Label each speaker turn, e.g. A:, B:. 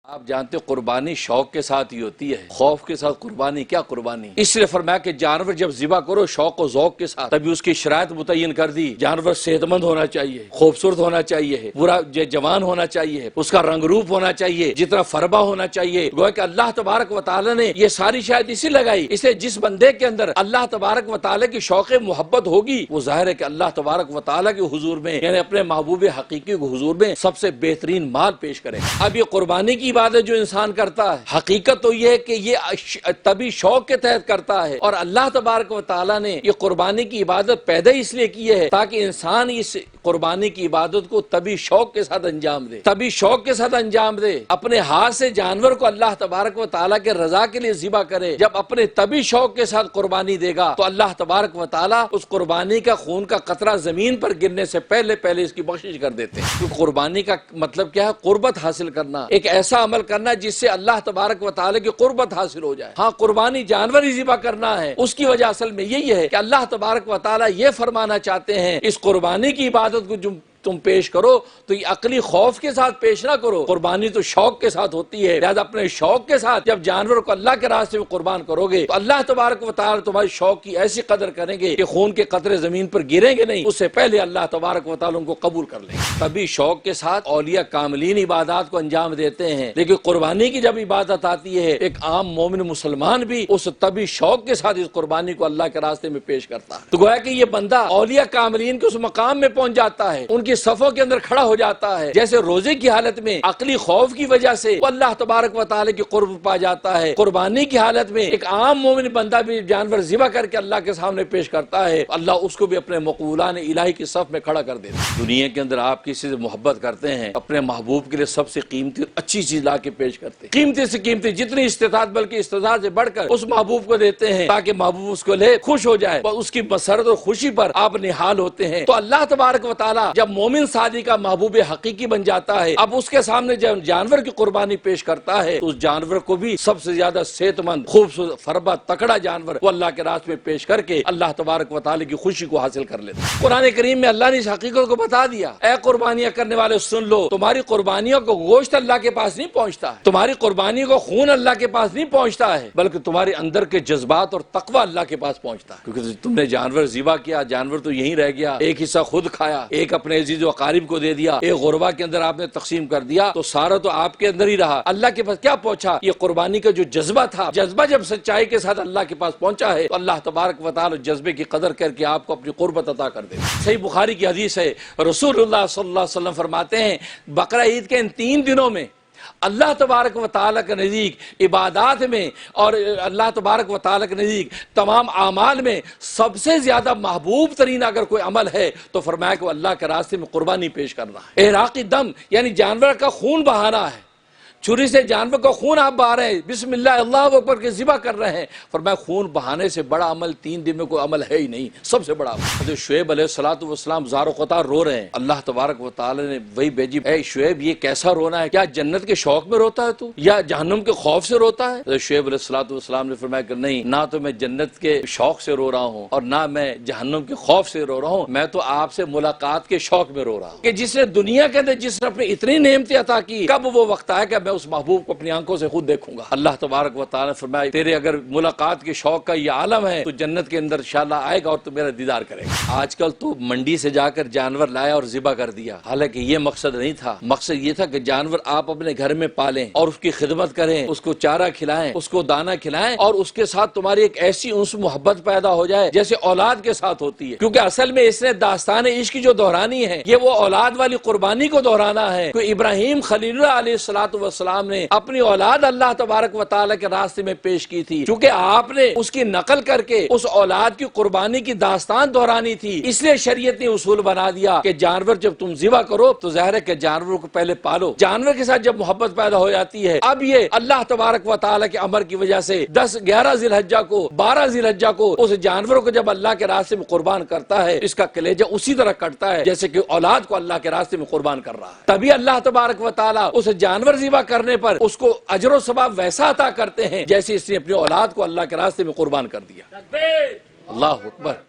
A: آپ جانتے ہو قربانی شوق کے ساتھ ہی ہوتی ہے، خوف کے ساتھ قربانی کیا قربانی؟ اس لیے فرمایا کہ جانور جب ذبح کرو شوق و ذوق کے ساتھ، تبھی اس کی شرائط متعین کر دی۔ جانور صحت مند ہونا چاہیے، خوبصورت ہونا چاہیے، پورا جوان ہونا چاہیے، اس کا رنگ روپ ہونا چاہیے، جتنا فربا ہونا چاہیے۔ گویا کہ اللہ تبارک و تعالی نے یہ ساری شاید اسی لگائی، اسے جس بندے کے اندر اللہ تبارک و تعالی کی شوق محبت ہوگی، وہ ظاہر ہے کہ اللہ تبارک و تعالی کے حضور میں، یعنی اپنے محبوب حقیقی کے حضور میں سب سے بہترین مال پیش کرے۔ اب یہ قربانی کی عبادت جو انسان کرتا ہے، حقیقت تو یہ ہے کہ یہ طبی شوق کے تحت کرتا ہے، اور اللہ تبارک و تعالی نے یہ قربانی کی عبادت پیدا اس لیے کی ہے تاکہ انسان اس قربانی کی عبادت کو طبی شوق کے ساتھ انجام دے، طبی شوق کے ساتھ انجام دے، اپنے ہاتھ سے جانور کو اللہ تبارک و تعالی کے رضا کے لیے ذبح کرے۔ جب اپنے طبی شوق کے ساتھ قربانی دے گا تو اللہ تبارک و تعالی اس قربانی کا خون کا قطرہ زمین پر گرنے سے پہلے اس کی بخشش کر دیتے ہیں۔ کیونکہ قربانی کا مطلب کیا ہے؟ قربت حاصل کرنا، ایک ایسا عمل کرنا جس سے اللہ تبارک و تعالی کی قربت حاصل ہو جائے۔ ہاں، قربانی جانور ہی ذبح کرنا ہے، اس کی وجہ اصل میں یہی ہے کہ اللہ تبارک و تعالی یہ فرمانا چاہتے ہیں اس قربانی کی عبادت کو جو تم پیش کرو تو یہ عقلی خوف کے ساتھ پیش نہ کرو، قربانی تو شوق کے ساتھ ہوتی ہے، لہذا اپنے شوق کے ساتھ جب جانور کو اللہ کے راستے میں قربان کرو گے تو اللہ تبارک و تعالی تمہاری شوق کی ایسی قدر کریں گے کہ خون کے قطرے زمین پر گریں گے نہیں، اس سے پہلے اللہ تبارک و تعالی ان کو قبول کر لیں گے۔ تبھی شوق کے ساتھ اولیاء کاملین عبادات کو انجام دیتے ہیں، لیکن قربانی کی جب عبادت آتی ہے ایک عام مومن مسلمان بھی اس طبی شوق کے ساتھ اس قربانی کو اللہ کے راستے میں پیش کرتا ہے۔ تو گویا کہ یہ بندہ اولیاء کاملین کے اس مقام میں پہنچ جاتا ہے، ان کی صفوں کے اندر کھڑا ہو جاتا ہے، جیسے روزے کی حالت میں عقلی خوف کی وجہ سے وہ اللہ تبارک و تعالی کی قرب پا جاتا ہے، قربانی کی حالت میں ایک عام مومن بندہ بھی جانور ذبح کر کے اللہ کے سامنے پیش کرتا ہے، اللہ اس کو بھی اپنے مقبولان الہی کی صف میں کھڑا کر دیتا ہے۔ دنیا کے اندر آپ کسی سے محبت کرتے ہیں، اپنے محبوب کے لیے سب سے قیمتی اچھی چیز لا کے پیش کرتے ہیں، قیمتی سے قیمتی جتنی استطاعت بلکہ استطاعت سے بڑھ کر اس محبوب کو دیتے ہیں تاکہ محبوب اس کو لے خوش ہو جائے، اس کی مسرت اور خوشی پر آپ نہال ہوتے ہیں۔ تو اللہ تبارک و تعالی جب مومن صادق کا محبوب حقیقی بن جاتا ہے، اب اس کے سامنے جب جانور کی قربانی پیش کرتا ہے تو اس جانور کو بھی سب سے زیادہ صحت مند، خوبصورت، فربا، تکڑا جانور وہ اللہ کے راستے میں پیش کر کے اللہ تبارک و تعالی کی خوشی کو حاصل کر لیتا ہے۔ قرآن کریم میں اللہ نے اس حقیقت کو بتا دیا، اے قربانیاں کرنے والے سن لو، تمہاری قربانیوں کو گوشت اللہ کے پاس نہیں پہنچتا ہے، تمہاری قربانیوں کو خون اللہ کے پاس نہیں پہنچتا ہے، بلکہ تمہارے اندر کے جذبات اور تقوی اللہ کے پاس پہنچتا ہے۔ کیونکہ تم نے جانور ذبح کیا، جانور تو یہیں رہ گیا، ایک حصہ خود کھایا، ایک اپنے عزیز و اقارب کو دے دیا، ایک غربا کے اندر آپ نے تقسیم کر دیا، تو سارا تو آپ کے اندر ہی رہا، اللہ کے پاس کیا پہنچا؟ یہ قربانی کا جو جذبہ تھا، جذبہ جب سچائی کے ساتھ اللہ کے پاس پہنچا ہے تو اللہ تبارک و تعالی جذبے کی قدر کر کے آپ کو اپنی قربت عطا کر دے۔ صحیح بخاری کی حدیث ہے، رسول اللہ صلی اللہ علیہ وسلم فرماتے ہیں بقرہ عید کے ان 3 دنوں میں اللہ تبارک و تعالی کے نزدیک عبادات میں اور اللہ تبارک و تعالی کے نزدیک تمام اعمال میں سب سے زیادہ محبوب ترین اگر کوئی عمل ہے تو فرمایا کہ وہ اللہ کے راستے میں قربانی پیش کرنا ہے۔ احراقی دم یعنی جانور کا خون بہانا ہے، چھری سے جانور کا خون آپ بہا رہے ہیں، بسم اللہ اللہ اکبر کے ذبح کر رہے ہیں، فرمایا خون بہانے سے بڑا عمل 3 دن میں کوئی عمل ہے ہی نہیں، سب سے بڑا عمل۔ حضرت شعیب علیہ السلام زار و قطار رو رہے ہیں، اللہ تبارک و تعالی نے وہی بھیجی، اے شعیب یہ کیسا رونا ہے؟ کیا جنت کے شوق میں روتا ہے تو یا جہنم کے خوف سے روتا ہے؟ حضرت شعیب علیہ السلام نے فرمایا کہ نہیں، نہ تو میں جنت کے شوق سے رو رہا ہوں اور نہ میں جہنم کے خوف سے رو رہا ہوں، میں تو آپ سے ملاقات کے شوق میں رو رہا ہوں کہ جس نے دنیا کے اندر جس نے اپنی اتنی نعمتیں عطا کی، کب وہ وقت آئے کہ میں اس محبوب کو اپنی آنکھوں سے خود دیکھوں گا۔ اللہ تبارک و تعالی نے فرمایا تیرے اگر ملاقات کے شوق کا یہ عالم ہے تو جنت کے اندر انشاءاللہ آئے گا اور تو میرا دیدار کرے گا۔ آج کل تو منڈی سے جا کر جانور لایا اور ذبح کر دیا، حالانکہ یہ مقصد نہیں تھا، مقصد یہ تھا کہ جانور آپ اپنے گھر میں پالیں اور اس کی خدمت کریں، اس کو چارہ کھلائیں، اس کو دانہ کھلائیں اور اس کے ساتھ تمہاری ایک ایسی انس محبت پیدا ہو جائے جیسے اولاد کے ساتھ ہوتی ہے۔ کیونکہ اصل میں اس نے داستان عشق جو دہرانی ہے یہ وہ اولاد والی قربانی کو دہرانا ہے کہ ابراہیم خلیل اللہ علیہ السلام نے اپنی اولاد اللہ تبارک و تعالی کے راستے میں پیش کی تھی، چونکہ آپ نے اس کی نقل کر کے اس اولاد کی قربانی کی داستان دہرانی تھی، اس لیے شریعت نے اصول بنا دیا کہ جانور جب تم ذبح کرو تو ظاہر ہے کہ جانوروں کو پہلے پالو، جانور کے ساتھ جب محبت پیدا ہو جاتی ہے اب یہ اللہ تبارک و تعالی کے امر کی وجہ سے 11 ذی الحجہ کو 12 ذی الحجہ کو اس جانور کو جب اللہ کے راستے میں قربان کرتا ہے اس کا کلیجہ اسی طرح کٹتا ہے جیسے کہ اولاد کو اللہ کے راستے میں قربان کر رہا ہے۔ تبھی اللہ تبارک و تعالی اس جانور ذبح کرنے پر اس کو اجر و ثواب ویسا عطا کرتے ہیں جیسے اس نے اپنی اولاد کو اللہ کے راستے میں قربان کر دیا۔ اللہ اکبر۔